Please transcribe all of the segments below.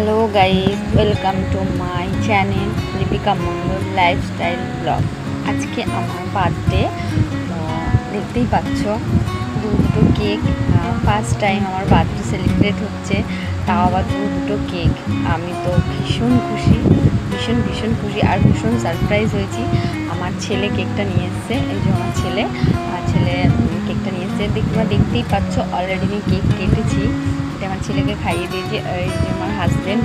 Hello guys, welcome to my channel Lipika Mondal lifestyle blog. আজকে আমার birthday, তো দেখতেই পাচ্ছ দুটো কেক। ফার্স্ট টাইম আমার বার্থডে সেলিব্রেট হচ্ছে, তাও আবার দুটো কেক। আমি তো ভীষণ খুশি, ভীষণ খুশি আর ভীষণ সারপ্রাইজ হয়েছি। আমার ছেলে কেকটা নিয়ে এসছে, এই যে আমার ছেলে কেকটা নিয়ে এসছে। দেখতেই পাচ্ছ অলরেডি আমি কেক কেটেছি, আমার ছেলেকে খাইয়ে দিয়েছি। এই যে আমার হাজব্যান্ড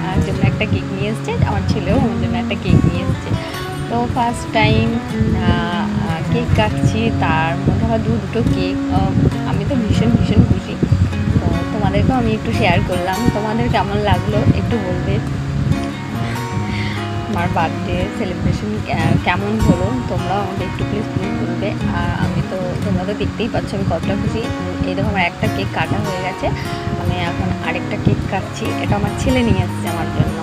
আমার জন্য একটা কেক নিয়ে এসছে, আমার ছেলেও আমার জন্য একটা কেক নিয়ে এসছে। তো ফার্স্ট টাইম কেক কাটছি, তার মধ্যে আবার দুটো কেক। আমি তো ভীষণ খুশি। তো তোমাদেরকেও আমি একটু শেয়ার করলাম, তোমাদের কেমন লাগলো একটু বলবে। আমার বার্থডে সেলিব্রেশন কেমন হলো তোমরাও আমাকে একটু প্লিজ বলবে। তোমরা তো দেখতেই পাচ্ছ আমি কতটা খুশি। এই দেখো আমার একটা কেক কাটা হয়ে গেছে, আমি এখন আরেকটা কেক কাটছি। এটা আমার ছেলে নিয়ে এসছে আমার জন্য।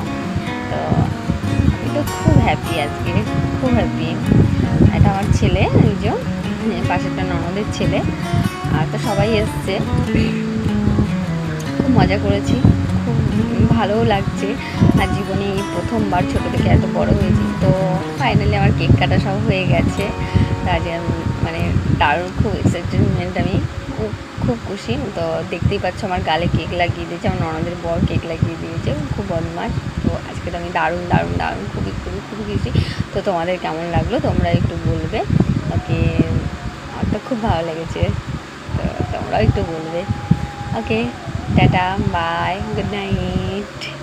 তো আমি তো খুব হ্যাপি, আজকে খুব হ্যাপি। এটা আমার ছেলে, এই যে পাশেরটা ননদের ছেলে। আর তো সবাই এসছে, খুব মজা করেছি, খুব ভালোও লাগছে। আর জীবনে এই প্রথমবার ছোটো থেকে এত বড় হয়েছি। তো ফাইনালি আমার কেক কাটা সব হয়ে গেছে। তার মানে দারুণ, খুব এক্সাইটেডমেন্ট, আমি খুব খুশি। তো দেখতেই পাচ্ছ আমার গালে কেক লাগিয়ে দিয়েছে, আমার ননদের বর কেক লাগিয়ে দিয়েছে, খুব বদমাস। তো আজকে তো আমি দারুণ খুবই খুশি। তো তোমাদের কেমন লাগলো তোমরা একটু বলবে। ওকে, আমার তো খুব ভালো লেগেছে, তো তোমরাও একটু বলবে। ওকে, টাটা, বাই, গুড নাইট।